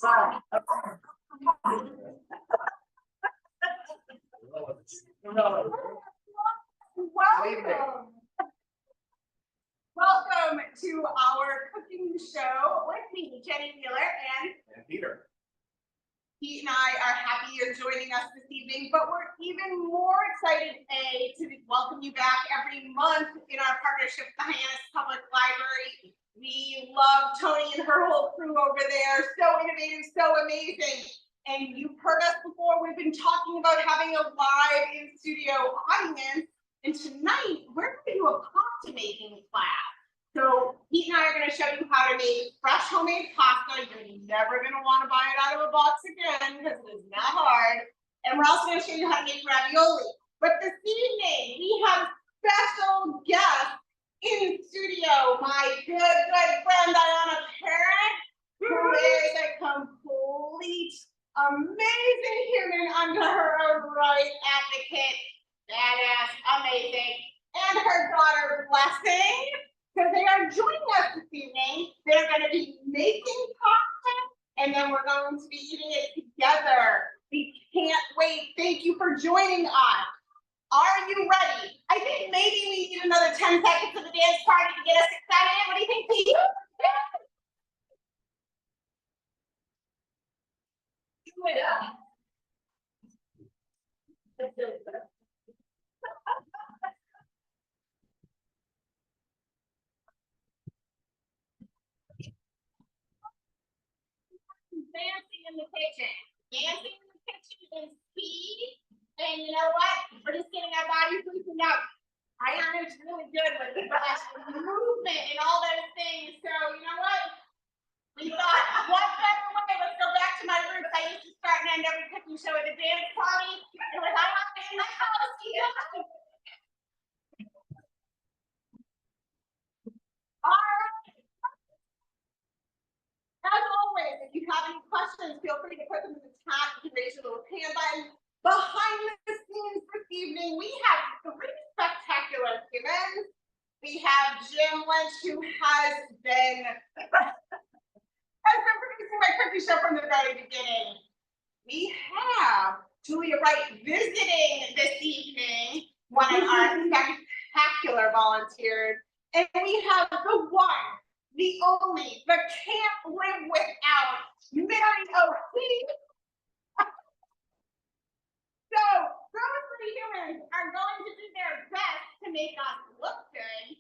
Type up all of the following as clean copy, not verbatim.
Welcome. Welcome to our cooking show with me, Jeni Wheeler and Peter. Pete and I are happy you're joining us this evening, but we're even more excited to welcome you back every month in our partnership with the Hyannis Public Library. We love Tony and her whole crew over there. So innovative, so amazing. And you've heard us before. We've been talking about having a live in-studio audience. And tonight, we're going to do a pasta making class. So Pete and I are going to show you how to make fresh homemade pasta. You're never going to want to buy it out of a box again because it is not hard. And we're also going to show you how to make ravioli. But this evening, we have special guests in studio. My good friend Diana Parent, who is a complete, amazing human under her own right, advocate, badass, amazing, and her daughter Blessing. So they are joining us this evening. They're going to be making pasta, and then we're going to be eating it together. We can't wait. Thank you for joining us. Are you ready? I think maybe we need another 10 seconds of the dance party to get us excited. What do you think, Pete? Yeah. Dancing in the kitchen. Dancing in the kitchen is key. And you know what? We're just getting our bodies loosened up. Ayana's really good with the movement and all those things. So you know what? We thought, what better way? Let's go back to my roots. I used to start and end every cooking show at a dance party. It was Ayana in the house. All right. As always, if you have any questions, feel free to put them in the chat. You can raise your little hand button. Behind the scenes this evening, we have 3 spectacular humans. We have Jim Lynch, who has been producing my cookie show from the very beginning. We have Julia Wright visiting this evening, one of our spectacular volunteers. And we have the one, the only, the can't live without, Mary O'Keefe. So those 3 humans are going to do their best to make us look good.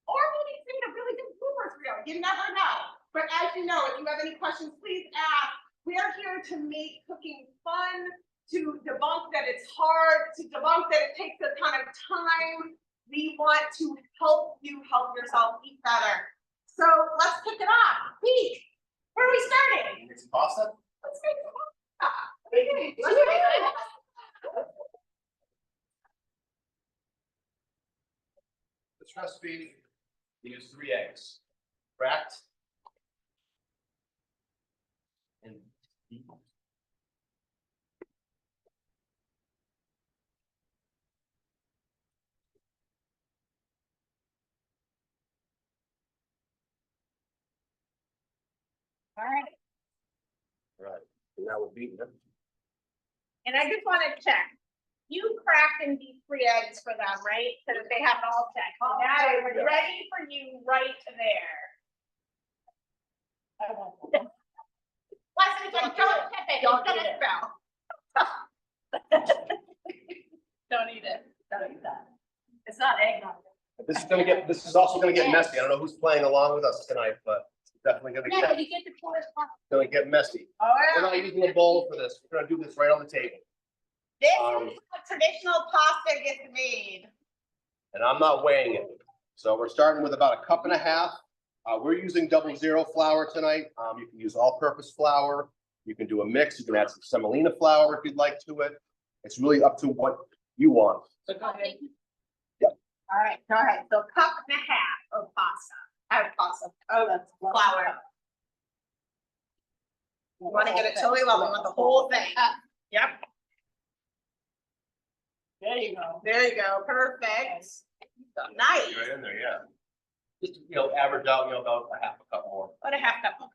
Or maybe create a really good bloopers reel. You never know. But as you know, if you have any questions, please ask. We are here to make cooking fun, to debunk that it's hard, to debunk that it takes a ton of time. We want to help you help yourself eat better. So let's kick it off. Pete, where are we starting? Make some pasta? Let's make some pasta. What are you doing? Let's do it. This recipe, we use 3 eggs. Cracked. And beaten. All right. Right. And now we're beating them. And I just want to check. You cracked and beat 3 eggs for them, right? So that they have it all checked. So now we're ready for you right there. Leslie, don't tip it. Don't eat it. Don't eat it. Don't eat that. It's not eggnog. This is also gonna get messy. I don't know who's playing along with us tonight, but it's definitely gonna Yeah, you get the gonna get messy. Oh, We're not using a bowl for this. We're gonna do this right on the table. This is how traditional pasta gets made. And I'm not weighing it. So we're starting with about 1.5 cups. We're using 00 flour tonight. You can use all-purpose flour. You can do a mix. You can add some semolina flour if you'd like to it. It's really up to what you want. So go ahead. Yep. All right, go ahead. So 1.5 cups of pasta. Pasta. Oh, that's flour. You want to get it totally level. You want the whole thing. Yep. There you go. There you go. Perfect. Nice. Right in there, yeah. Just, average out, about 1/2 cup more. About 1/2 cup more.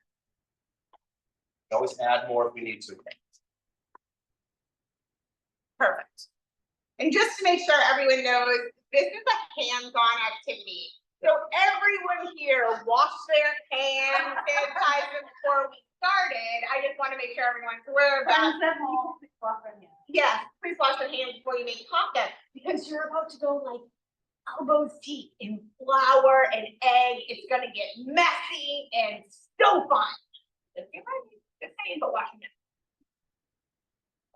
Always add more if we need to. Perfect. And just to make sure everyone knows, this is a hands-on activity. So everyone here washed their hands, sanitized them before we started. I just want to make sure everyone's aware of that. Yes, please wash your hands before you make pasta, because you're about to go like elbows deep in flour and egg. It's gonna get messy and so fun. Just get ready. Just saying, but washing it.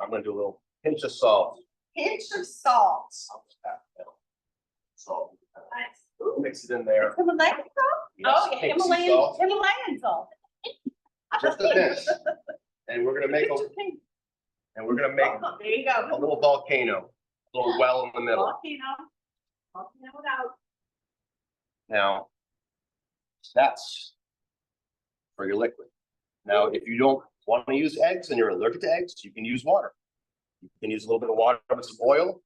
I'm gonna do a little pinch of salt. Pinch of salt. Salt. Nice. Mix it in there. Himalayan salt? Yes, Oh, yeah, pink sea Himalayan, salt, Himalayan salt. just a pinch. And we're gonna make a, and we're gonna make There you go. a little volcano, a little well in the middle. Volcano it out. Now, that's for your liquid. Now, if you don't want to use eggs and you're allergic to eggs, you can use water. You can use a little bit of water with some oil,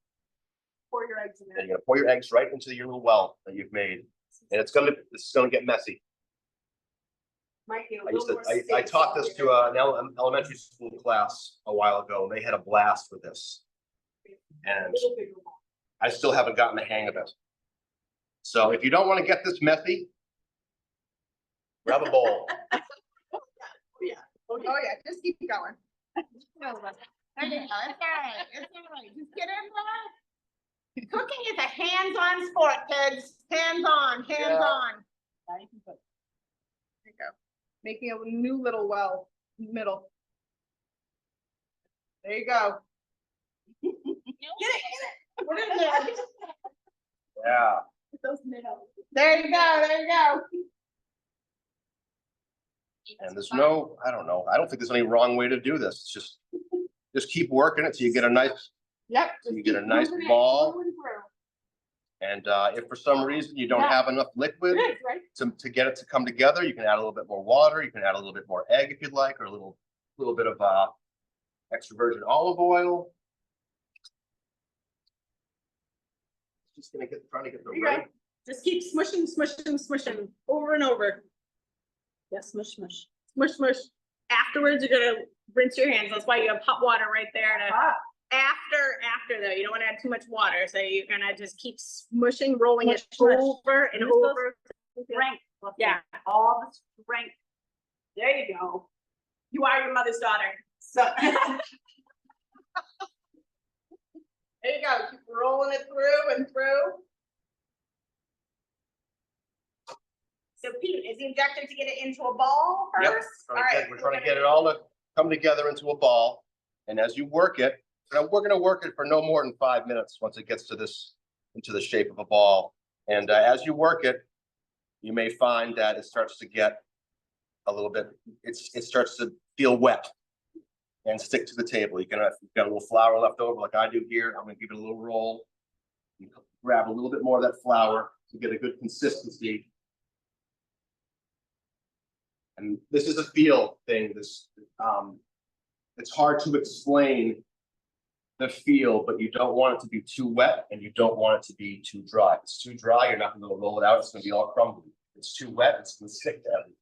Pour your eggs in and there. you're gonna pour your eggs right into your little well that you've made. And this is gonna get messy. Might be a I used little to, more I space taught this here. to an elementary school class a while ago. They had a blast with this. And Little bigger one. I still haven't gotten the hang of it. So if you don't want to get this messy, grab a bowl. Oh yeah, just keep going. No, but- okay, it's all right, it's all right, just get in there. Cooking is a hands-on sport, kids, hands-on, hands-on. Now you can put- There you go. Making a new little well, middle. There you go. Get it. Put it in there. Yeah. Those middle. There you go, there you go. And there's no, I don't know, I don't think there's any wrong way to do this. It's just keep working it till you get a nice, Yep. So you just get a keep nice moving it, ball. moving through. and if for some reason you don't Yeah. have enough liquid It is, right? to get it to come together, you can add a little bit more water, you can add a little bit more egg if you'd like, or a little bit of extra virgin olive oil. Just trying to get the There you go. right. Just keep smushing, smushing, smushing over and over. Yeah, smush, smush. Smush, smush. Afterwards, you're gonna rinse your hands. That's why you have hot water right there to, after though, you don't wanna add too much water. So you're gonna just keep smushing, rolling it Smush, smush. over and Use those- over. Strength. Yeah. All the strength. There you go. You are your mother's daughter. So. There you go. Keep rolling it through and through. So Pete, is the objective to get it into a ball Yep. first? All right. We're trying to get it all to come together into a ball. And as you work it, we're gonna work it for no more than 5 minutes once it gets to this, into the shape of a ball. And as you work it, you may find that it starts to get a little bit, it starts to feel wet and stick to the table. You've got a little flour left over like I do here. I'm gonna give it a little roll. You grab a little bit more of that flour to get a good consistency. And this is a feel thing, it's hard to explain the feel, but you don't want it to be too wet and you don't want it to be too dry. If it's too dry, you're not gonna roll it out, it's gonna be all crumbly. If it's too wet, it's gonna stick to everything.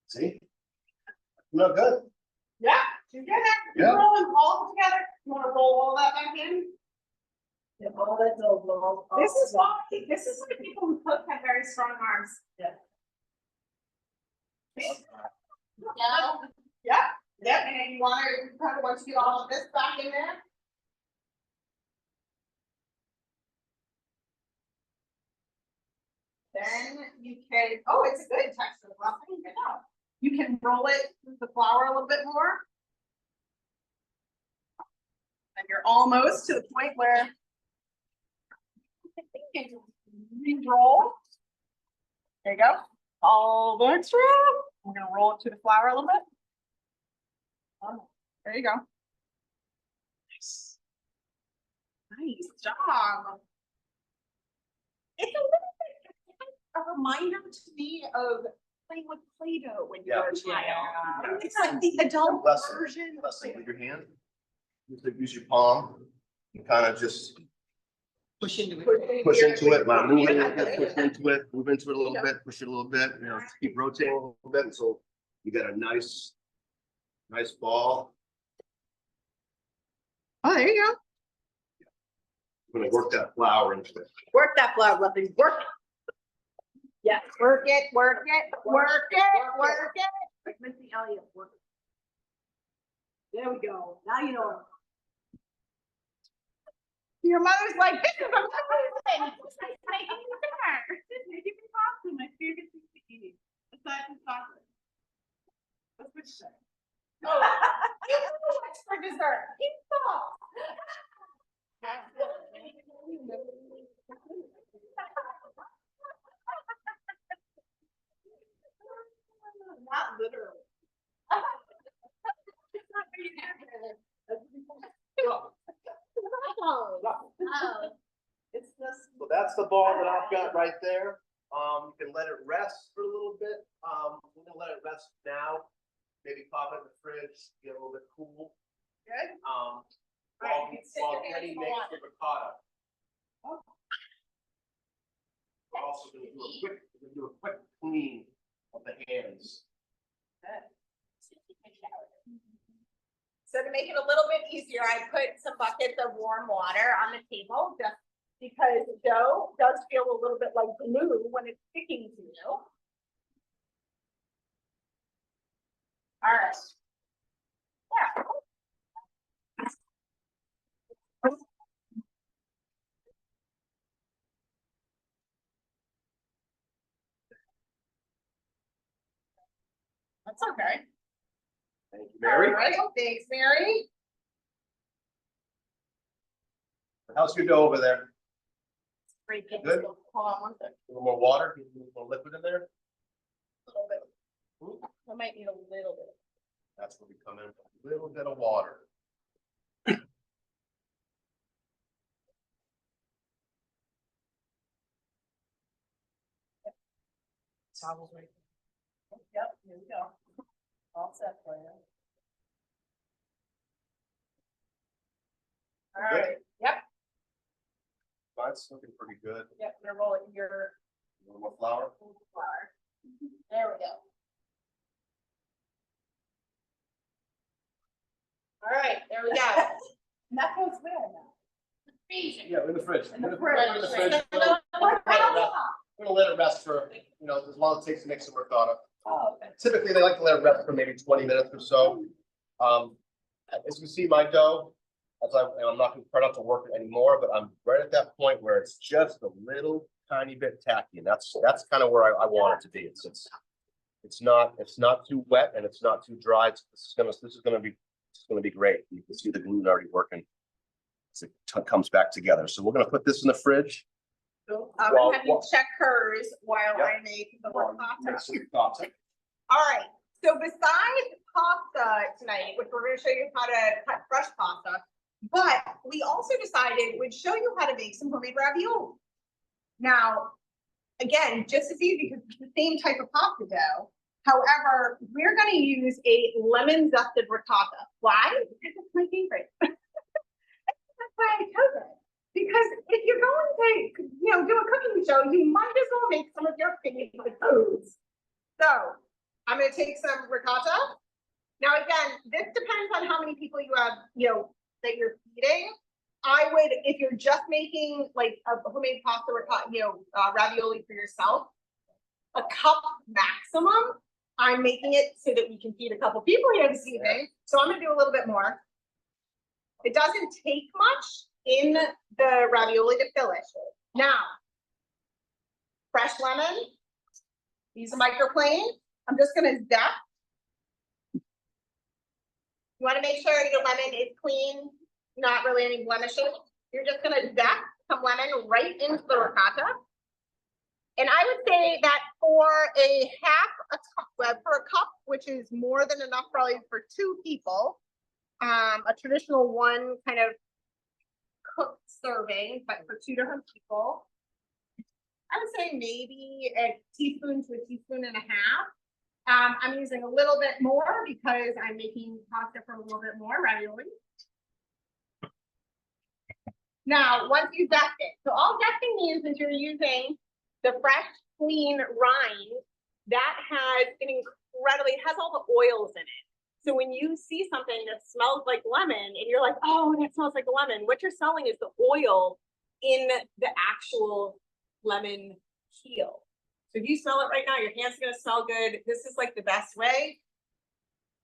See? Not good. Yeah, you get it. Yeah. You're rolling all together. You wanna roll all that back in? Yeah, all that dough rolls. This is why people who cook have very strong arms. Yeah. Yeah. Yep, and then you want to, kind of want to get all of this back in there. Then you can, oh, it's a good texture. Well, I think it out. You can roll it with the flour a little bit more. And you're almost to the point where re-roll. There you go. All the way through. I'm gonna roll it to the flour a little bit. Oh, there you go. Nice. Nice job. It's a little bit a reminder to me of playing with Play-Doh when you Yeah. were a child. Yeah. It's like the adult Lesson. version. Lesson with your hand. Use your palm and kind of just Push into it. push into it, move into it a little bit, push it a little bit, keep rotating a little bit until You got a nice ball. Oh, there you go. I'm gonna work that flour into it. Work that flour, Ruffy, work it. Yes, Work it, work it, work it, work it. like Missy Elliott, work it. There we go, now you know. Your mother's like, this is amazing. She's making dinner. Making me pasta, my favorite thing to eat, aside from chocolate. That's what she said. Oh, you know what's for dessert? Pizza. Not literally. It's this. So that's the ball that I've got right there. You can let it rest for a little bit. We're gonna let it rest now. Maybe pop it in the fridge, get a little bit cool. Good. While Right, you can sit while there Jenny and makes watch. the ricotta. Oh. We're also gonna do a quick clean of the hands. So to make it a little bit easier, I put some buckets of warm water on the table just because dough does feel a little bit like glue when it's sticking to you. All right. Yeah. That's okay. Thank you, Mary. All right, thanks, Mary. How's your dough over there? Great. Good. Hold on one second. A little more water, a little liquid in there? A little bit. I might need a little bit. That's where we come in, a little bit of water. Towels right there. Yep, here we go. All set for you. All right, yep, That's looking pretty good. yep, we're rolling your A little more flour. flour. There we go. All right, there we go. And that goes where now? Freezing. Yeah, in the fridge. In the Put it fridge. in the fridge. We're gonna let it rest for, as long as it takes to make some ricotta. Oh, okay. Typically, they like to let it rest for maybe 20 minutes or so. As you see my dough, I'm not gonna try not to work it anymore, but I'm right at that point where it's just a little tiny bit tacky, and that's kind of where I want it to be. It's not too wet and it's not too dry. This is gonna be great. You can see the glue already working as it comes back together. So we're gonna put this in the fridge. I'm gonna have you check hers while Yep. I make the Make ricotta. some ricotta. All right, so besides pasta tonight, which we're gonna show you how to cut fresh pasta, but we also decided we'd show you how to make some homemade ravioli. Now, again, just as easy because it's the same type of pasta dough. However, we're gonna use a lemon zested ricotta. Why? Because it's my favorite. That's why I chose it. Because if you're going to, do a cooking show, you might as well make some of your favorite foods. So I'm gonna take some ricotta. Now, again, this depends on how many people you have, that you're feeding. I would, if you're just making like a homemade pasta ricotta, ravioli for yourself, a cup maximum. I'm making it so that we can feed a couple people here this evening. So I'm gonna do a little bit more. It doesn't take much in the ravioli to fill it. Now, fresh lemon. Use a microplane. I'm just gonna zap. You wanna make sure your lemon is clean, not really any blemishes. You're just gonna zap some lemon right into the ricotta. And I would say that for a cup, which is more than enough probably for two people, a traditional one kind of cooked serving, but for two different people, I would say maybe a teaspoon to a teaspoon and a half. I'm using a little bit more because I'm making pasta for a little bit more ravioli. Now, once you zest it, so all zesting means is you're using the fresh, clean rind that has an incredibly, it has all the oils in it. So when you see something that smells like lemon and you're like, oh, that smells like a lemon, what you're smelling is the oil in the actual lemon peel. So if you smell it right now, your hands are gonna smell good. This is like the best way.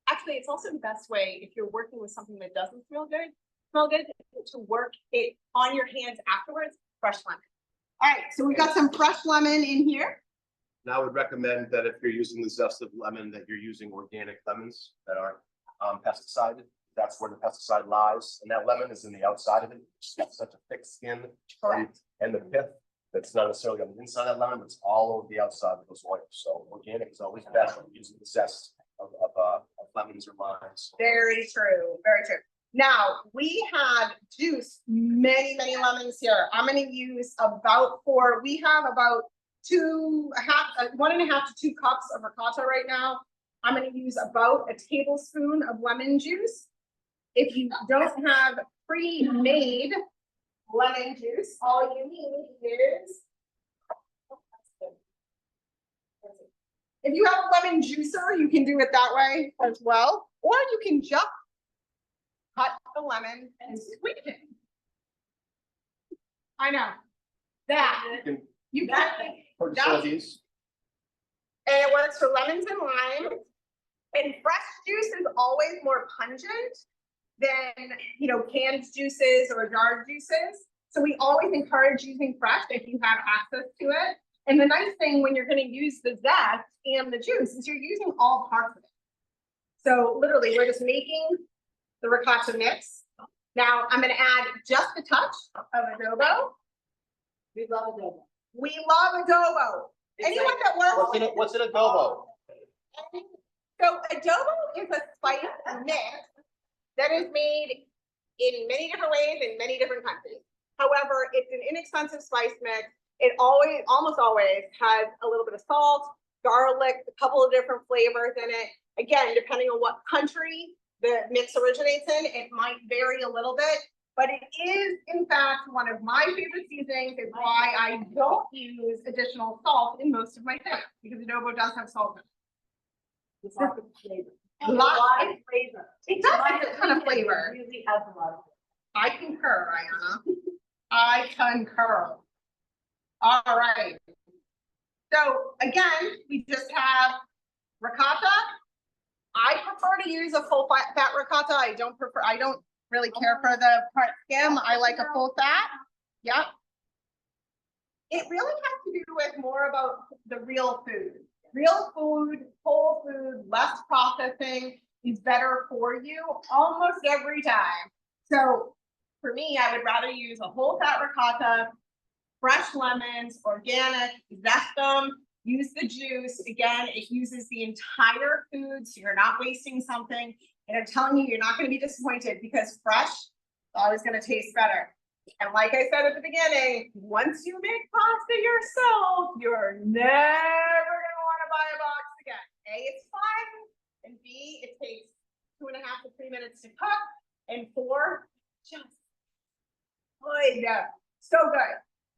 Actually, it's also the best way if you're working with something that doesn't smell good, to work it on your hands afterwards, fresh lemon. All right, so we got some fresh lemon in here. Now I would recommend that if you're using the zest of lemon, that you're using organic lemons that aren't pesticided. That's where the pesticide lies, and that lemon is in the outside of it. It's got such a thick skin. Correct. And the pith that's not necessarily on the inside of that lemon, it's all over the outside of those oils. So organic is always best when using the zest of lemons or limes. Very true, very true. Now, we have juice, many lemons here. I'm gonna use we have about 1.5 to 2 cups of ricotta right now. I'm gonna use about a tablespoon of lemon juice. If you don't have pre-made lemon juice, all you need is, if you have a lemon juicer, you can do it that way as well, or you can just cut the lemon and squeeze it. I know. That, you can. Purchase one of these. And it works for lemons and limes. And fresh juice is always more pungent than, canned juices or jarred juices. So we always encourage using fresh if you have access to it. And the nice thing when you're going to use the zest and the juice is you're using all parts of it. So literally, we're just making the ricotta mix. Now I'm going to add just a touch of adobo. We love adobo. We love adobo. Anyone that works. What's in adobo? So adobo is a spice mix that is made in many different ways in many different countries. However, it's an inexpensive spice mix. It almost always has a little bit of salt, garlic, a couple of different flavors in it. Again, depending on what country the mix originates in, it might vary a little bit, but it is in fact one of my favorite seasonings. It's why I don't use additional salt in most of my things, because adobo does have salt in it. It's lots of flavor. A lot of flavor. It does have a ton of flavor. It really has a lot of flavor. I concur, Ayana. I concur. All right. So again, we just have ricotta. I prefer to use a full fat ricotta. I don't really care for the part skim. I like a full fat. Yep. It really has to do with more about the real food. Real food, whole food, less processing is better for you almost every time. So for me, I would rather use a whole fat ricotta, fresh lemons, organic, zest them, use the juice. Again, it uses the entire food, so you're not wasting something. And I'm telling you, you're not going to be disappointed because fresh is always going to taste better. And like I said at the beginning, once you make pasta yourself, you're never going to want to buy a box again. A, it's fun, and B, it takes 2.5 to 3 minutes to cook, and 4, just good. So good.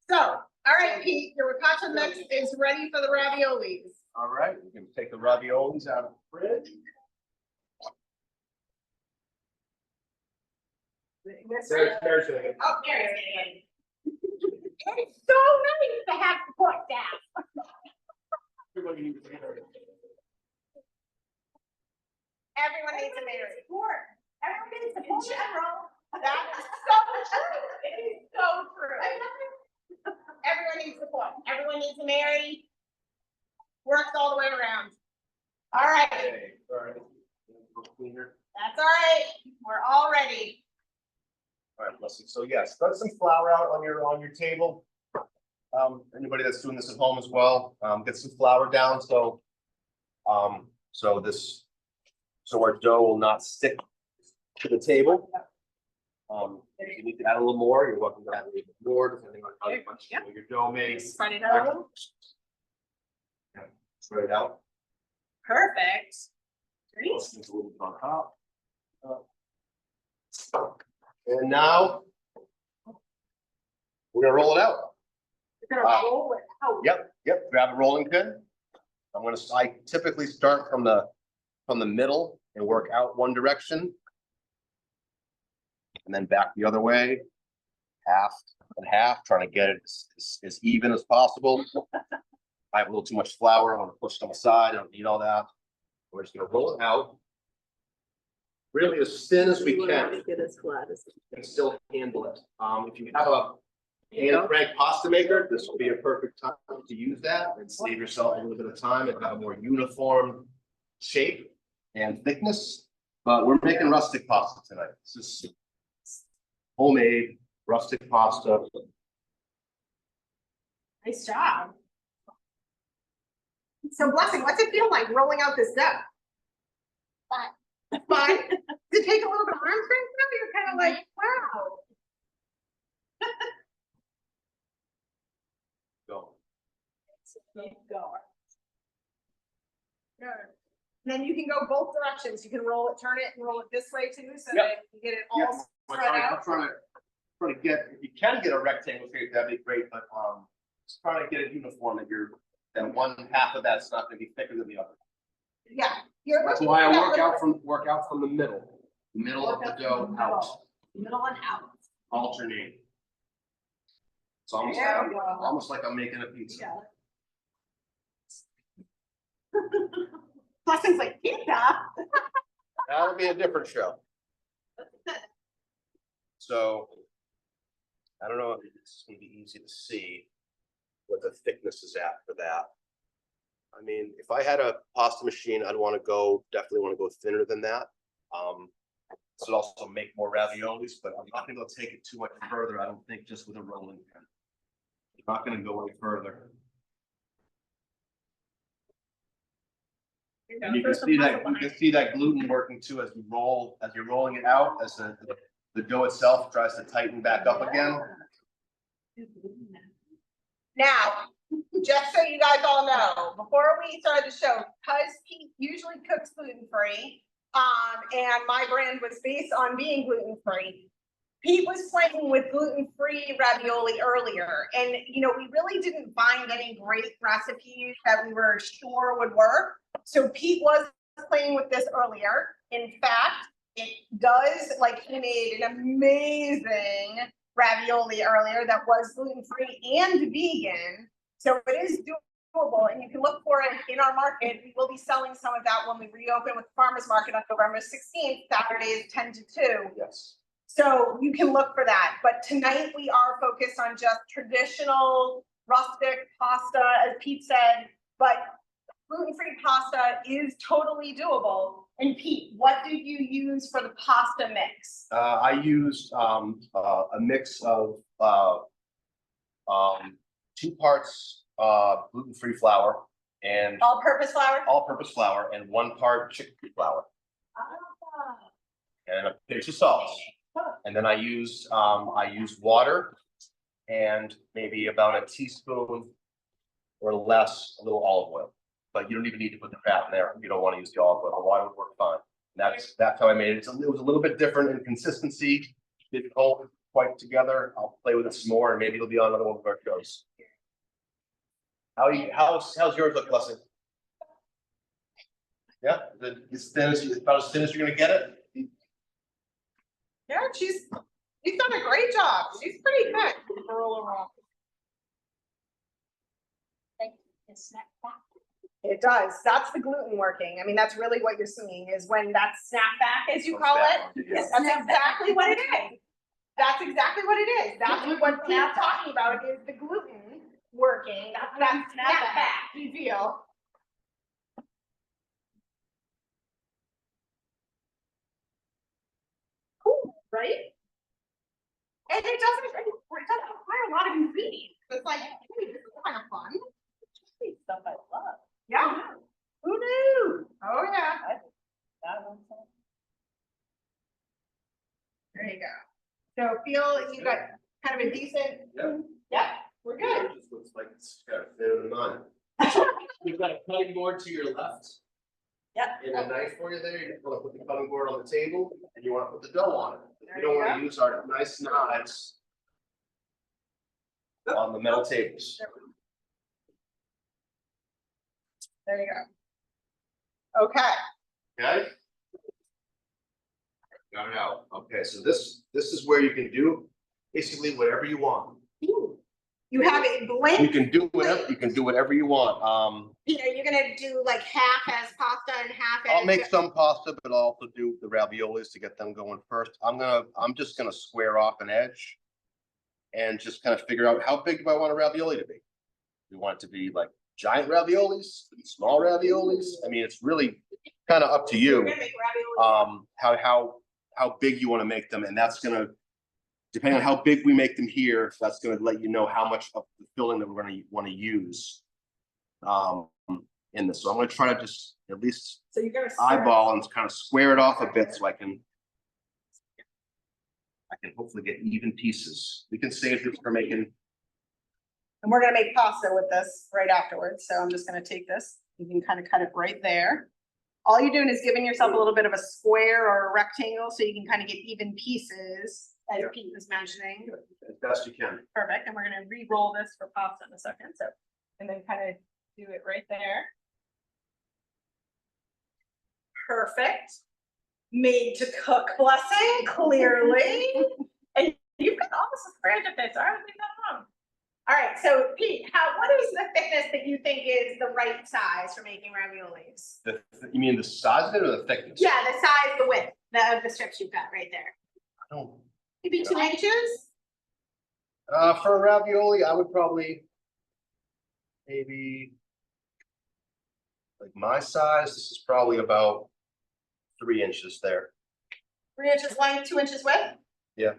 So, all right, Pete, your ricotta mix is ready for the raviolis. All right, we can take the raviolis out of the fridge. There's it. Oh, there it is. It's so nice to have support staff. Everyone needs a Mary. Support. Everyone needs support. In general. That is so true. It is so true. Everyone needs support. Everyone needs a Mary. Works all the way around. All right. Okay, sorry. Cleaner. That's all right. We're all ready. All right, Leslie. So yes, spread some flour out on your table. Anybody that's doing this at home as well, get some flour down so our dough will not stick to the table. If you need to add a little more, you're welcome to add a little bit more depending on how much your dough makes. Spread it out. Yeah, spread it out. Perfect. Great. A little bit on top. And now we're gonna roll it out. You're gonna roll it out. Yep. Grab a rolling pin. I typically start from the middle and work out one direction. And then back the other way, half and half, trying to get it as even as possible. I have a little too much flour. I want to push it on the side. I don't need all that. We're just gonna roll it out. Really as thin as we can Make it as flat as. and still handle it. If you have a hand crank pasta maker, this will be a perfect time to use that and save yourself a little bit of time and have a more uniform shape and thickness. But we're making rustic pasta tonight. This is homemade rustic pasta. Nice job. So Blessing, what's it feel like rolling out this dough? Fine. Does it take a little bit of arm strength now? You're kind of like, wow. Go. Go. Good. Then you can go both directions. You can roll it, turn it, and roll it this way too, so Yep. that you get it all Yes. spread out. I'm trying to get, if you can get a rectangle shape, that'd be great, but just trying to get it uniform that one half of that's not gonna be thicker than the other. Yeah. You're That's looking why I for that work out from the middle of the dough out, middle and out. alternate. It's There we go. almost like I'm making a pizza. Yeah. Blessing's like, pizza. That'll be a different show. So, I don't know if it's gonna be easy to see what the thickness is at for that. I mean, if I had a pasta machine, I'd definitely wanna go thinner than that. This would also make more raviolis, but I'm not gonna go take it too much further, I don't think, just with a rolling pin. I'm not gonna go any further. And you can see that gluten working too as you're rolling it out, as the dough itself tries to tighten back up again. Now, just so you guys all know, before we started the show, because Pete usually cooks gluten-free, and my brand was based on being gluten-free, Pete was playing with gluten-free ravioli earlier, and we really didn't find any great recipes that we were sure would work. So Pete was playing with this earlier. In fact, it does, he made an amazing ravioli earlier that was gluten-free and vegan. So it is doable, and you can look for it in our market. We will be selling some of that when we reopen with the farmers market on November 16th, Saturdays 10 to 2. Yes. So you can look for that. But tonight we are focused on just traditional rustic pasta, as Pete said, but gluten-free pasta is totally doable. And Pete, what did you use for the pasta mix? I used a mix of 2 parts gluten-free flour and All-purpose flour? and 1 part chickpea flour Ah. and a pinch of salt. And then I used water and maybe about a teaspoon or less, a little olive oil. But you don't even need to put the fat in there if you don't want to use the olive oil. The water would work fine. That's how I made it. It was a little bit different in consistency. Didn't hold quite together. I'll play with it some more, and maybe it'll be on another one of our shows. How's yours look, Blessing? Yeah, about as thin as you're gonna get it. Yeah, she's done a great job. She's pretty good. It does. That's the gluten working. I mean, that's really what you're seeing is when that snapback, as you call it. Yes. That's exactly what it is. That's exactly what it is. That's what Pete's talking about is the gluten working. That's that snapback you feel. Cool, right? And it doesn't require a lot of ingredients. It's like, hey, this is kind of fun. Stuff I love. Yeah. Who knew? Oh, yeah. There you go. So feel you got kind of a decent. Yep, we're good. It just looks like it's got a thin amount. You've got a cutting board to your left. Yep. And a knife for you there. You want to put the cutting board on the table and you want to put the dough on it. There We don't you want go. to use our nice knives on the metal tables. There you go. Okay. Okay? Got it out. Okay, so this is where you can do basically whatever you want. You have a blank. You can do whatever you want. Peter, you're gonna do like half as pasta and half as. I'll make some pasta, but I'll also do the raviolis to get them going first. I'm just gonna square off an edge and just kind of figure out how big do I want a ravioli to be. Do you want it to be like giant raviolis, small raviolis? I mean, it's really kind of up to You're you. gonna make ravioli. How big you want to make them, and that's gonna, depending on how big we make them here, that's gonna let you know how much of the filling that we're gonna want to use in this. So I'm gonna try to just at least So you're gonna. eyeball and kind of square it off a bit so I can hopefully get even pieces. We can save this for making. And we're gonna make pasta with this right afterwards, so I'm just gonna take this, you can kind of cut it right there. All you're doing is giving yourself a little bit of a square or a rectangle, so you can kind of get even pieces, as Yeah. Pete was mentioning. As best you can. Perfect, and we're gonna re-roll this for pasta in a second, so, and then kind of do it right there. Perfect. Made to cook blessing, clearly. And you've got almost a square to fit, so I don't think that's wrong. All right, so Pete, what is the thickness that you think is the right size for making raviolis? You mean the size of it or the thickness? Yeah, the size, the width, of the strips you've got right there. I don't. Maybe 2 inches? For a ravioli, I would probably maybe like my size. This is probably about 3 inches there. 3 inches length, 2 inches width? Yeah.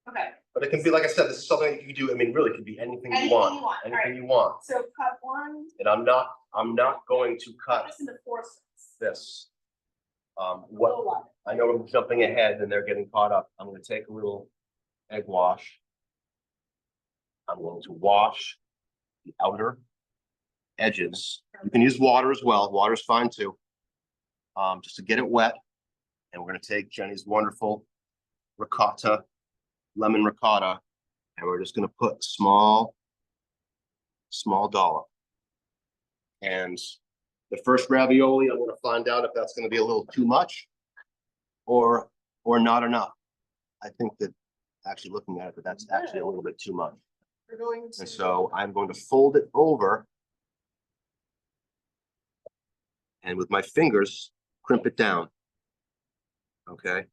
Okay, But it can be, like I said, this is something that you can do. I mean, really, it can be anything you Anything want. you want, all Anything right. you want. so cut one, And I'm not going to cut cut this into 4 strips. this. A What little wider. I know I'm jumping ahead and they're getting caught up. I'm going to take a little egg wash. I'm going to wash the outer edges. You can use water as well. Water's fine too. Just to get it wet. And we're going to take Jenny's wonderful ricotta, lemon ricotta, and we're just going to put small dollop. And the first ravioli, I'm going to find out if that's going to be a little too much or not enough. I think that actually looking at it, that that's actually a little bit too much. We're going to. And so I'm going to fold it over and with my fingers, crimp it down. Okay.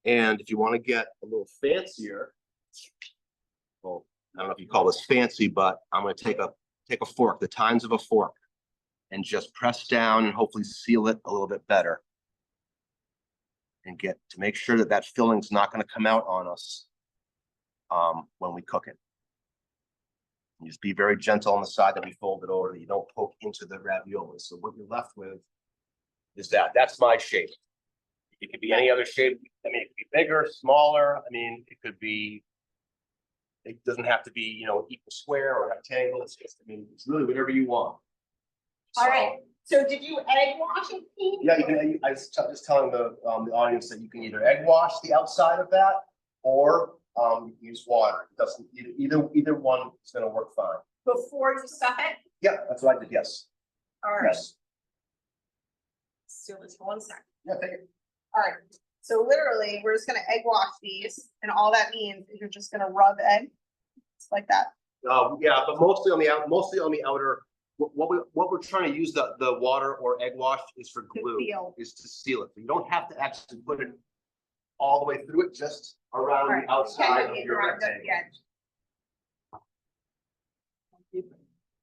And if you want to get a little fancier, well, I don't know if you call this fancy, but I'm going to take a fork, the tines of a fork, and just press down and hopefully seal it a little bit better. And get to make sure that that filling's not going to come out on us when we cook it. And just be very gentle on the side that we fold it over, that you don't poke into the ravioli. So what you're left with is that's my shape. It could be any other shape. I mean, it could be bigger, smaller. I mean, it could be, it doesn't have to be, equal square or rectangle. It's just, I mean, it's really whatever you want. All right, so did you egg wash it, Pete? Yeah, you can. I was just telling the audience that you can either egg wash the outside of that, or you can use water. It doesn't either one is going to work fine. Before you stuff it? Yeah, that's what I did. Yes. All right. Yes. So let's go 1 second. Yeah. Take it. All right, so literally, we're just gonna egg wash these, and all that means is you're just gonna rub egg, just like that. Yeah, but mostly on the outer. What we're trying to use the water or egg wash is for glue, seal. is to seal it. You don't have to actually put it all the way through it, just around All right, the outside of just your around the rectangle. edge.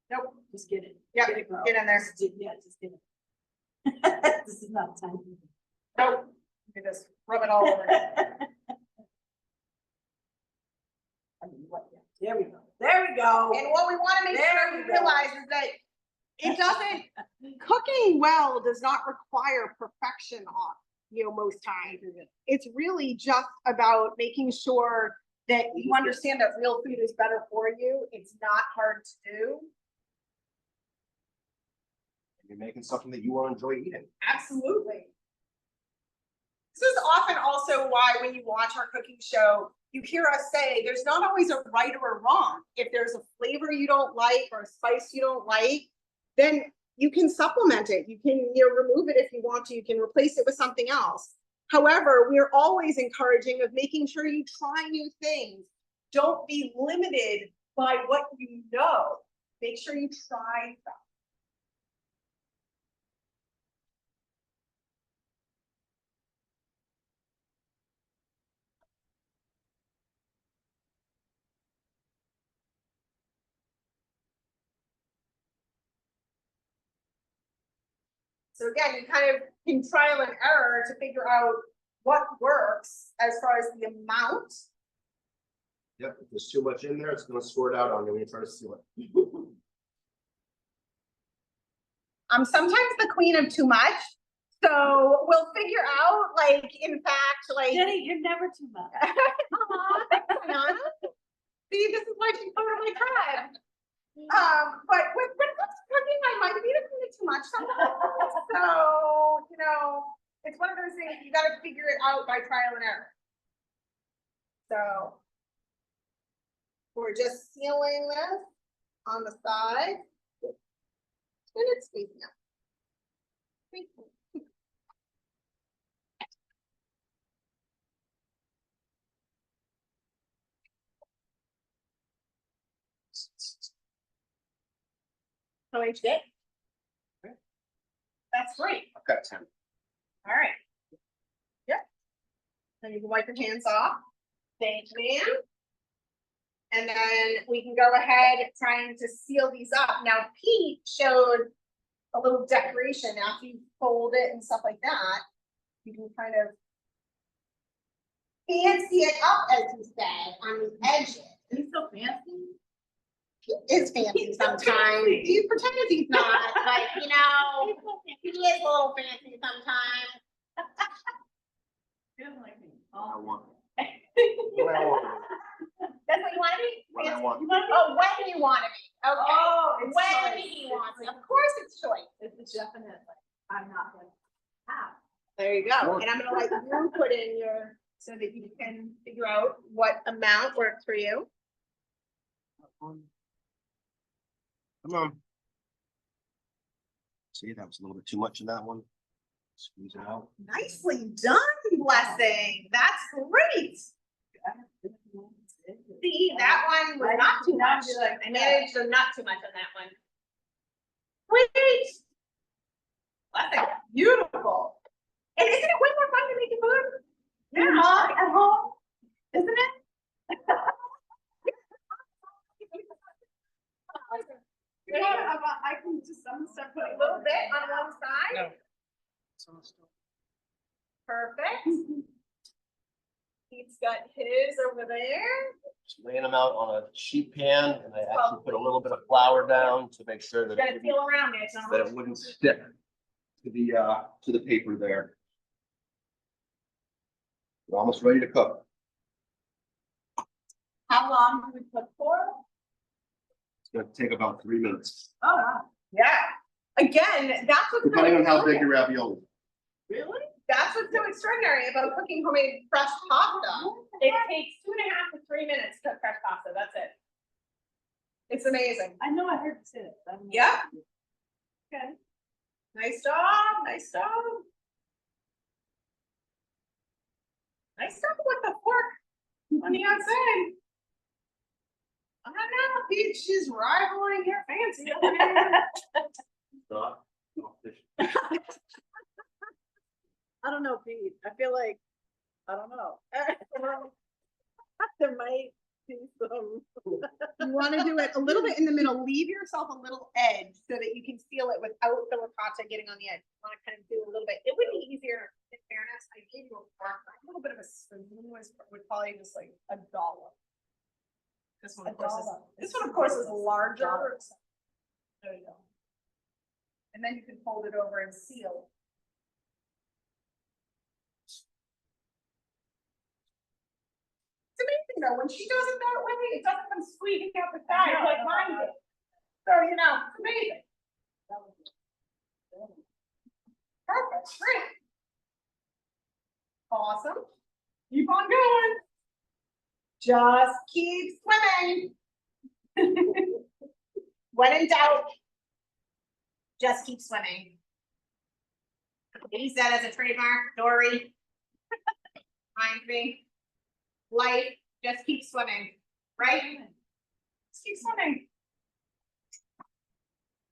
Nope, Just get it. yeah, Get it, girl. get in there. Yeah, just get it. This is not time. Nope, you can just rub it all over. There we go. There we go. And what we wanna make There sure we you go. realize is that it doesn't, cooking well does not require perfection most times. It's really just about making sure that you understand that real food is better for you. It's not hard to do. You're making something that you want to enjoy eating. Absolutely. This is often also why when you watch our cooking show, you hear us say there's not always a right or a wrong. If there's a flavor you don't like or a spice you don't like, then you can supplement it. You can, remove it if you want to. You can replace it with something else. However, we're always encouraging of making sure you try new things. Don't be limited by what you know. Make sure you try stuff. So again, you kind of can trial and error to figure out what works as far as the amount. Yep, if there's too much in there, it's gonna squirt out on you when you try to seal it. I'm sometimes the queen of too much. So we'll figure out, like, in fact, like. Jenny, you're never too much. See, this is why she's part of my tribe. But when it comes to cooking, I might be a bit too much sometimes. So, it's one of those things, you gotta figure it out by trial and error. So. We're just sealing this on the side. And it's squeezing out. So each day. That's great. I've got 10. All right. Yep. Then you can wipe your hands off. Thank you, ma'am. And then we can go ahead trying to seal these up. Now, Pete showed a little decoration after you fold it and stuff like that. You can kind of fancy it up, as you said, on the edges. He's so fancy. He is fancy sometimes. He pretends he's not, but he is a little fancy sometimes. Feels like me. I Oh. want it. When I want it. That's what you want to be? When I want it. Oh, when you want to be. Okay. Oh, it's when choice. he wants it. Of course it's choice. It's definitely, I'm not going to have. There you go. Sure. And I'm gonna let you put in your, so that you can figure out what amount works for you. Come on. See, that was a little bit too much in that one. Squeeze it out. Nicely done, Blessing. That's great. See, that one was not too much. I managed to not too much on that one. Great. Blessing, beautiful. And isn't it way more fun to make your food? Yeah, at home, isn't it? I can just, I'm start putting A little bit on one side. Perfect. Pete's got his over there. Just laying them out on a sheet pan, and I actually put a little bit of flour down to make sure You that gotta it feel around it. wouldn't stick to the paper there. We're almost ready to cook. How long do we cook for? It's gonna take about 3 minutes, Oh, wow. Yeah. Again, that's what's so depending on how big extraordinary. your ravioli. Really? That's what's so extraordinary about cooking homemade fresh pasta. It takes 2.5 to 3 minutes to cook fresh pasta. That's it. It's amazing. I know, I heard you say it. Yeah. Okay. Nice job. Nice job. Nice job with the fork on the outside. I don't know, Pete, she's rivaling your fancy. over here. Not I don't know, Pete. I feel like, I don't know. There might be some. You want to do it a little bit in the middle, leave yourself a little edge so that you can seal it without the ricotta getting on the edge. You want to kind of do a little bit. It would be easier, in fairness. I gave you a little bit of a spoon would probably just like a dollop. This one, of course, is larger. There you go. And then you can fold it over and seal. It's amazing though, when she does it that way, it doesn't come squeaking out the side like mine did. So, it's amazing. Perfect, great. Awesome. Keep on going. Just keep swimming. When in doubt, just keep swimming. Use that as a trademark, Dory. Reminds me. Life, just keep swimming, right? Just keep swimming.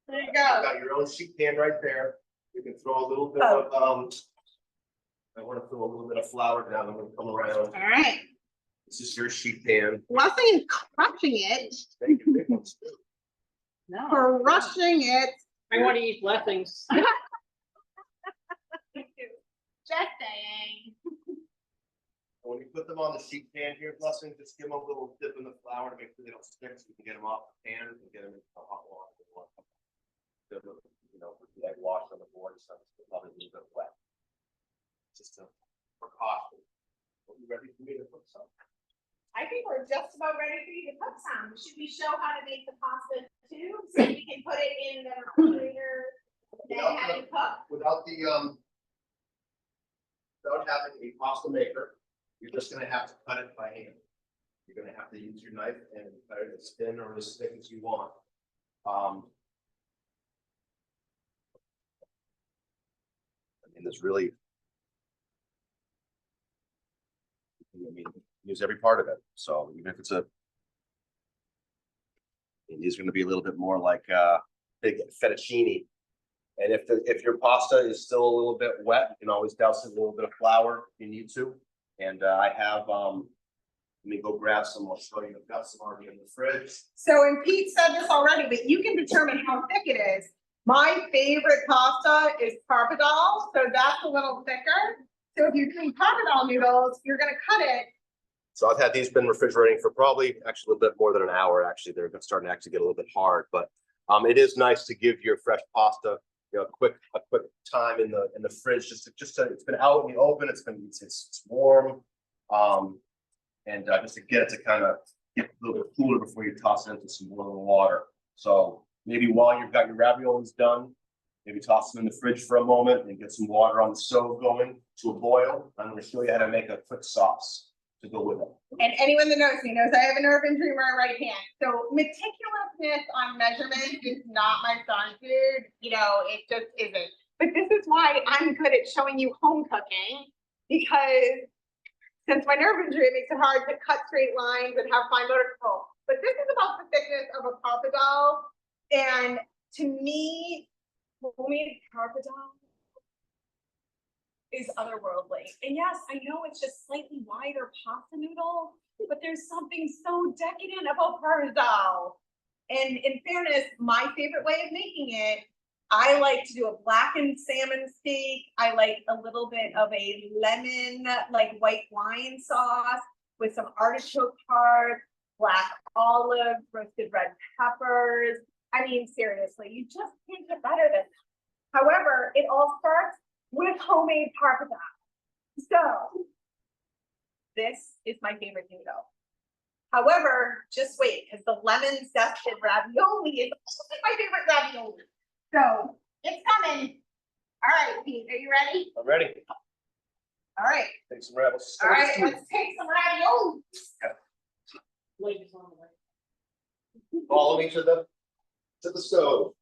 There you You go. got your own sheet pan right there. You can throw a little bit of, I want to throw a little bit of flour down. I'm going to come around. All right. This is your sheet pan. Wasn't crushing it, Make it big ones too. No. crushing it. I want to eat blessings. Just saying. When you put them on the sheet pan here, Blessing, just give them a little dip in the flour to make sure they don't stick, so you can get them off the pan and get them into the hot water. You know, with the egg wash on the board and stuff, it's probably a little bit wet. Just a precaution. Are you ready for me to put some? I think we're just about ready for you to cook some. Should we show how to make the pasta too? So we can put it in the refrigerator, then have it cook? Without having a pasta maker, you're just gonna have to cut it by hand. You're gonna have to use your knife and cut it as thin or as thick as you want. I mean, there's really, I mean, use every part of it. So even if it's these are going to be a little bit more like big fettuccine. And if your pasta is still a little bit wet, you can always douse it with a little bit of flour if you need to. And I have, let me go grab some. I'll show you. I've got some already in the fridge. So, and Pete said this already, but you can determine how thick it is. My favorite pasta is pappardelle, so that's a little thicker. So if you're doing pappardelle noodles, you're gonna cut it. So I've had these been refrigerating for probably actually a little bit more than an hour. Actually, they're starting to actually get a little bit hard, but it is nice to give your fresh pasta, you know, a quick time in the fridge. Just to it's been out in the open. It's warm, and just to get it to kind of get a little bit cooler before you toss it into some boiling water. So maybe while you've got your raviolis done, maybe toss them in the fridge for a moment and get some water on the stove going to a boil. I'm going to show you how to make a quick sauce to go with it. And anyone that knows me knows I have a nerve injury in my right hand. So meticulousness on measurement is not my strong suit. You know, it just isn't. But this is why I'm good at showing you home cooking, because since my nerve injury, it makes it hard to cut straight lines and have fine motor control. But this is about the thickness of a pappardelle. And to me, homemade pappardelle is otherworldly. And yes, I know it's just slightly wider pasta noodle, but there's something so decadent about pappardelle. And in fairness, my favorite way of making it, I like to do a blackened salmon steak. I like a little bit of a lemon, like white wine sauce with some artichoke hearts, black olives, roasted red peppers. I mean, seriously, you just can't get better than that. However, it all starts with homemade pappardelle. So this is my favorite noodle. However, just wait, because the lemon zested ravioli is also my favorite ravioli. So it's coming. All right, Pete, are you ready? I'm ready. All right. Take some raviolis. All right, let's take some ravioli. Ladies on the way. Follow me to the stove.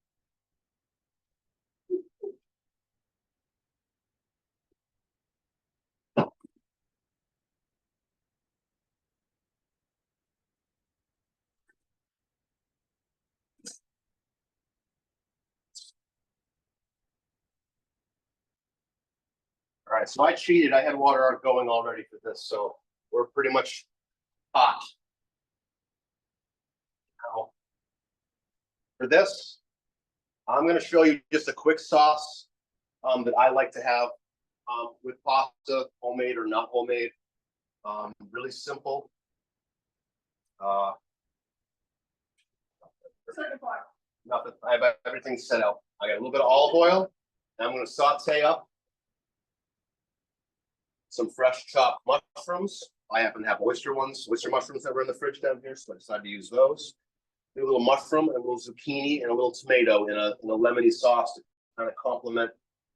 All right, so I cheated. I had water going already for this, so we're pretty much hot. Now, for this, I'm going to show you just a quick sauce that I like to have with pasta, homemade or not homemade. Really simple. Nothing. I have everything set out. I got a little bit of olive oil. And I'm going to saute up some fresh chopped mushrooms. I happen to have oyster mushrooms that were in the fridge down here, so I decided to use those. A little mushroom and a little zucchini and a little tomato in a lemony sauce to kind of complement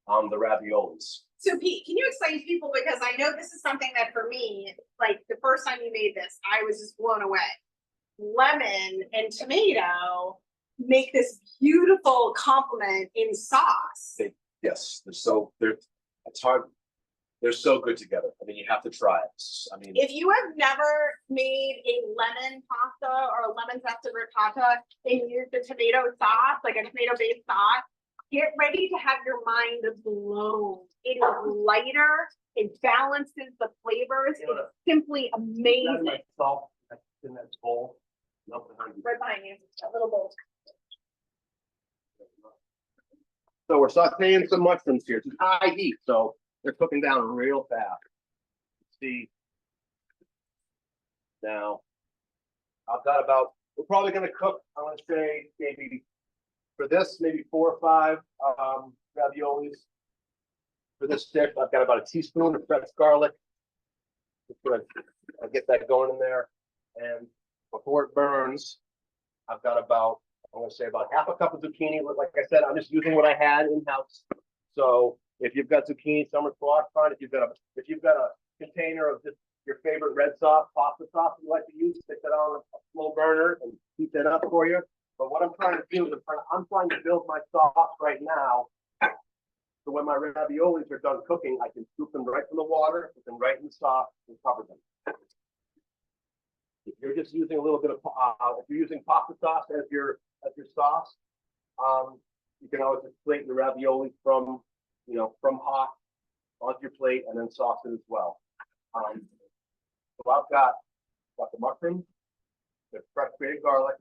the raviolis. So Pete, can you explain to people, because I know this is something that for me, like the first time you made this, I was just blown away. Lemon and tomato make this beautiful complement in sauce. Yes, it's hard. They're so good together. I mean, you have to try it. I mean, If you have never made a lemon pasta or a lemon zested ricotta and used a tomato sauce, like a tomato-based sauce, get ready to have your mind blown. It is lighter, it balances the flavors, it's simply amazing. salt in that bowl. Right behind you, a little bowl. So we're sauteing some mushrooms here. It's high heat, so they're cooking down real fast. See, now I've got about, we're probably gonna cook, I wanna say maybe for this, maybe 4 or 5 raviolis. For this dish, I've got about a teaspoon of fresh garlic. Just gonna, I'll get that going in there. And before it burns, I've got about, I'm gonna say about half a cup of zucchini. Like I said, I'm just using what I had in-house. So if you've got zucchini, summer squash, fine. If you've got a container of just your favorite red sauce, pasta sauce you like to use, stick that on a slow burner and heat that up for you. But what I'm trying to do is I'm trying to build my sauce right now. So when my raviolis are done cooking, I can scoop them right from the water, put them right in the sauce, and cover them. If you're just using a little bit of, if you're using pasta sauce as your sauce, you can always just plate your ravioli from hot onto your plate and then sauce it as well. So I've got the mushrooms, the fresh grated garlic,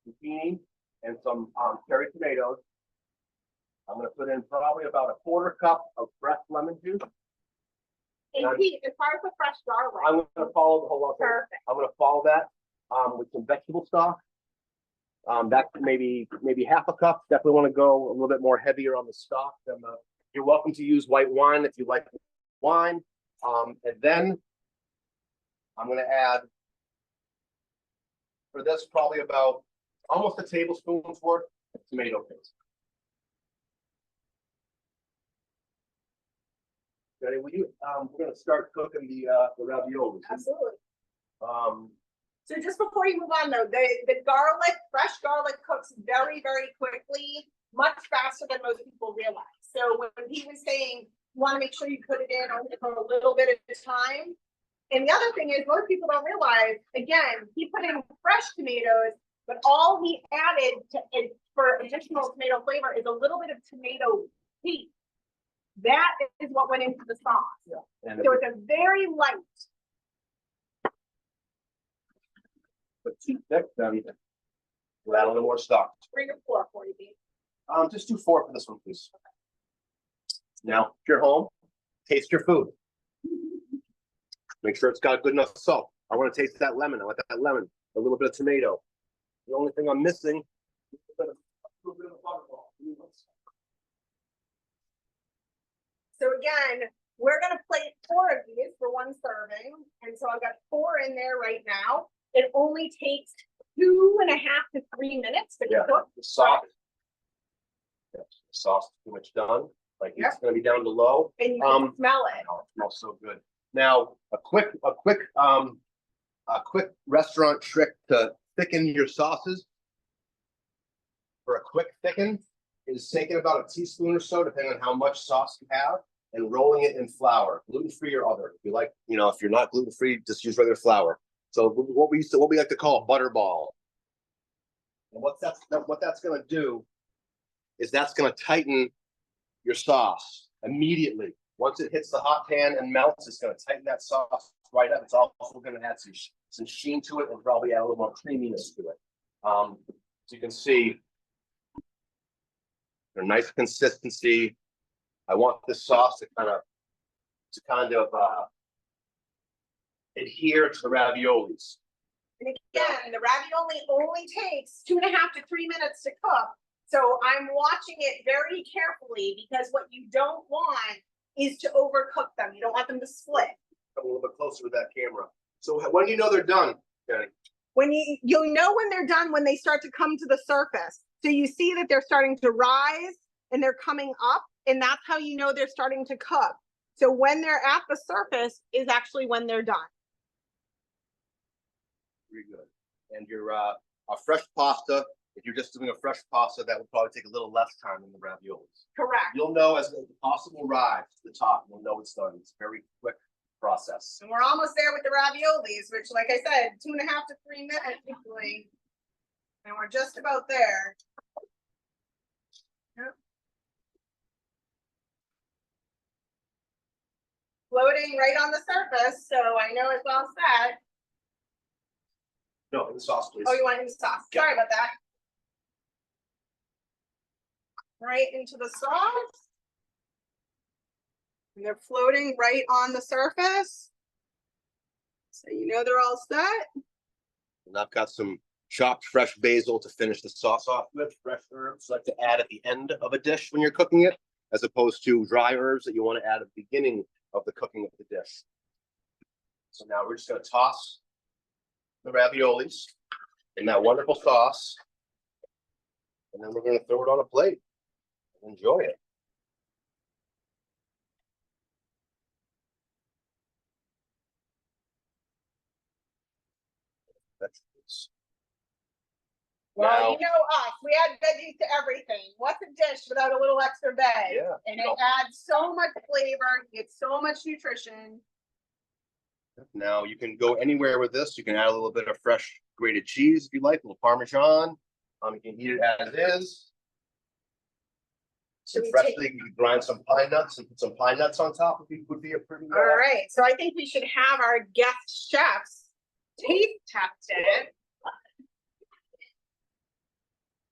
zucchini, and some cherry tomatoes. I'm going to put in probably about a 1/4 cup of fresh lemon juice. And Pete, as far as the fresh garlic. I'm going to follow the whole. Perfect. I'm going to follow that with some vegetable stock. That's maybe half a cup. Definitely want to go a little bit more heavier on the stock than the. You're welcome to use white wine if you like wine. And then I'm going to add for this probably about almost a tablespoon's worth of tomato paste. Okay, we're going to start cooking the raviolis. Absolutely. Um, So just before you move on though, the garlic, fresh garlic cooks very, very quickly, much faster than most people realize. So when he was saying, you want to make sure you put it in only for a little bit at a time. And the other thing is most people don't realize, again, he put in fresh tomatoes, but all he added for additional tomato flavor is a little bit of tomato paste. That is what went into the sauce. Yeah. And so it's a very light. but too thick, then we'll add a little more stock. Bring a fork for you, Pete. Just do 4 for this one, please. Now, if you're home, taste your food. Make sure it's got good enough salt. I want to taste that lemon. I want that lemon, a little bit of tomato. The only thing I'm missing is a little bit of butterball. So again, we're gonna plate 4 of these for 1 serving. And so I've got 4 in there right now. It only takes 2.5 to 3 minutes to cook. The sauce. Yes, the sauce is pretty much done. Like it's gonna be down to low. And you can smell it. Oh, it smells so good. Now, a quick restaurant trick to thicken your sauces. For a quick thicken is taking about a teaspoon or so, depending on how much sauce you have, and rolling it in flour, gluten-free or other. If you like, if you're not gluten-free, just use regular flour. So what we like to call a butterball. And what that's going to do is that's going to tighten your sauce immediately. Once it hits the hot pan and melts, it's going to tighten that sauce right up. It's also going to add some sheen to it and probably add a little more creaminess to it. So you can see a nice consistency. I want this sauce to kind of adhere to the raviolis. And again, the ravioli only takes 2.5 to 3 minutes to cook. So I'm watching it very carefully because what you don't want is to overcook them. You don't want them to split. Come a little bit closer to that camera. So when do you know they're done, Jenny? When you'll know when they're done when they start to come to the surface. So you see that they're starting to rise and they're coming up, and that's how you know they're starting to cook. So when they're at the surface is actually when they're done. Very good. And your fresh pasta If you're just doing a fresh pasta, that would probably take a little less time than the raviolis. Correct. You'll know as the pasta will rise to the top, you'll know it's done. It's a very quick process. And we're almost there with the raviolis, which like I said, 2.5 to 3 minutes usually. And we're just about there. Yep. Floating right on the surface, so I know it's all set. No, in the sauce, please. Oh, you want any sauce? Yeah. Sorry about that. Right into the sauce. And they're floating right on the surface. So you know they're all set. And I've got some chopped fresh basil to finish the sauce off with. Fresh herbs like to add at the end of a dish when you're cooking it, as opposed to dry herbs that you want to add at the beginning of the cooking of the dish. So now we're just going to toss the raviolis in that wonderful sauce. And then we're going to throw it on a plate and enjoy it. That's Well, Now- you know us, we add veggies to everything. What's a dish without a little extra veg? Yeah, And you know. it adds so much flavor, it's so much nutrition. Now you can go anywhere with this. You can add a little bit of fresh grated cheese if you like, a little Parmesan. You can eat it as is. Should we Freshly, you can grind some pine nuts and put some pine nuts on top. Would be a pretty. All right, so I think we should have our guest chefs taste test it.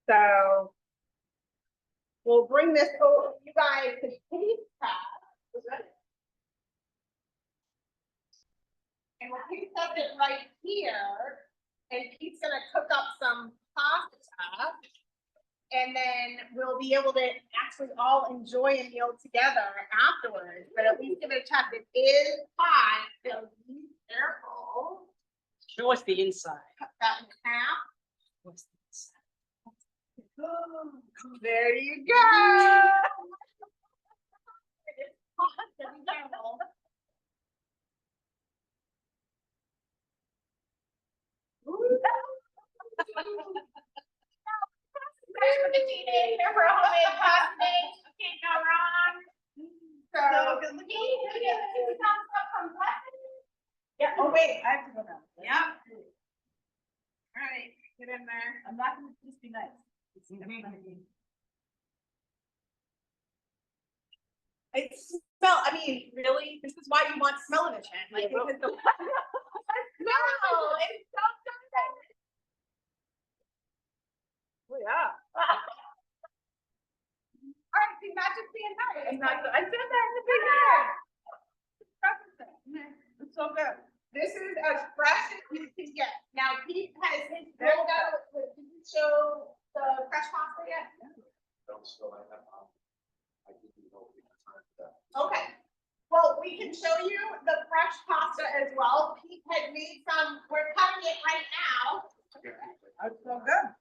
So we'll bring this over to you guys to taste test. And we'll taste test it right here. And Pete's gonna cook up some pasta. And then we'll be able to actually all enjoy a meal together afterwards, but at least give it a test. It is hot, so be careful. Show us the inside. Cut that in half. What's the inside? There you go. It's hot, so be careful. For the teenager for a homemade pasta, can't go wrong. So good looking. Yeah, oh wait, I have to go down. Yeah. All right, get in there. I'm not gonna just be nice. It's It smell, I mean, really, this is why you want smell-o-vision, like, Yeah, because the. No, it's so good. Oh, yeah. All right, see, not just being nice. I'm not, I said that in the beginning. It's so good. This is as fresh as you can get. Now, Pete has his grilled out, did you show the fresh pasta yet? Okay, well, we can show you the fresh pasta as well. Pete had made some, we're cutting it right now. It's so good.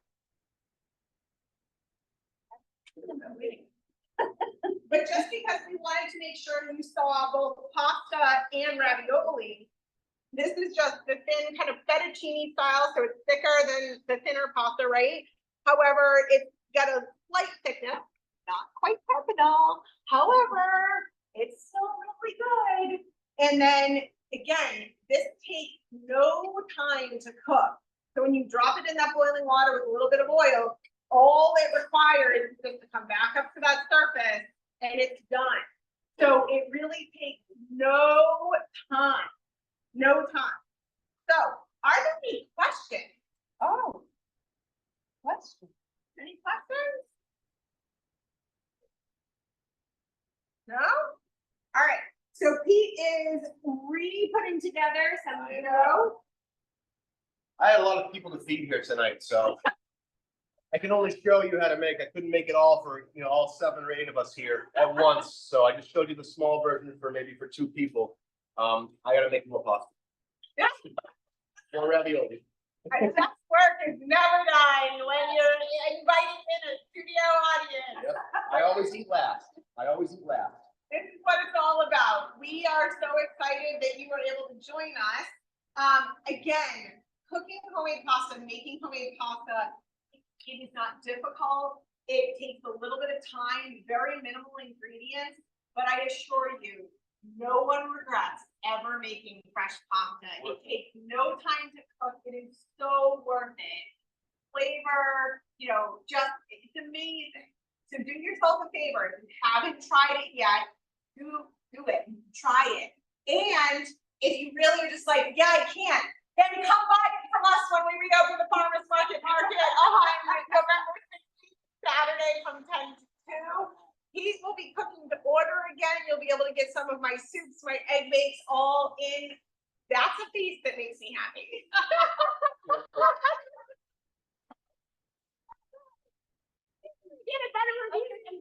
But just because we wanted to make sure you saw both pasta and ravioli, this is just the thin kind of fettuccine style, so it's thicker than the thinner pasta, right? However, it's got a slight thickness, not quite carbonal. However, it's still really good. And then again, this takes no time to cook. So when you drop it in that boiling water with a little bit of oil, all it requires is just to come back up to that surface and it's done. So it really takes no time, no time. So are there any questions? Oh. Question. Any questions? No? All right, so Pete is re-putting together some, I had a lot of people to feed here tonight, so I can only show you how to make. I couldn't make it all for, all 7 or 8 of us here at once. So I just showed you the small version for maybe for 2 people. I gotta make more pasta. Yeah. More ravioli. Best work is never done when you're inviting in a studio audience. Yep. I always eat last. This is what it's all about. We are so excited that you were able to join us. Again, cooking homemade pasta, making homemade pasta It is not difficult. It takes a little bit of time, very minimal ingredients, but I assure you, no one regrets ever making fresh pasta. It takes no time to cook. It is so worth it. Flavor, you know, just, it's amazing. So do yourself a favor. If you haven't tried it yet, do it. Try it. And if you really are just like, yeah, I can't, then come buy it from us when we reopen the farmers market on November 16th, Saturday from 10 to 2. He will be cooking to order again. You'll be able to get some of my soups, my egg bakes, all in. That's a feast that makes me happy. Get a better review than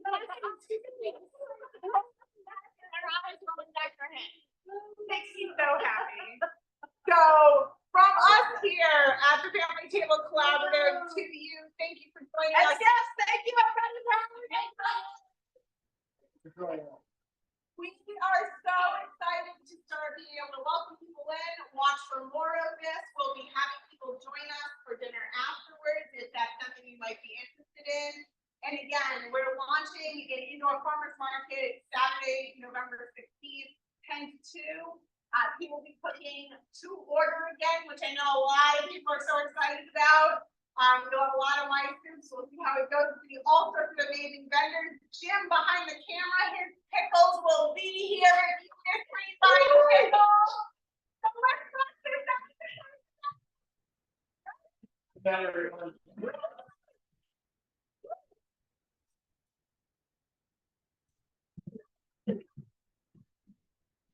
makes me so happy. So from us here at the Family Table Collaborative to you, thank you for joining us. Yes, thank you. We are so excited to start being able to welcome people in, watch for more of this. We'll be having people join us for dinner afterwards if that's something you might be interested in. And again, we're launching an indoor farmers market Saturday, November 16th, 10 to 2. He will be cooking to order again, which I know a lot of people are so excited about. We'll have a lot of my soups. We'll see how it goes. We'll see all sorts of amazing vendors. Jim behind the camera, his pickles will be here if you miss free buying pickles. So let's do that. Good night, everyone.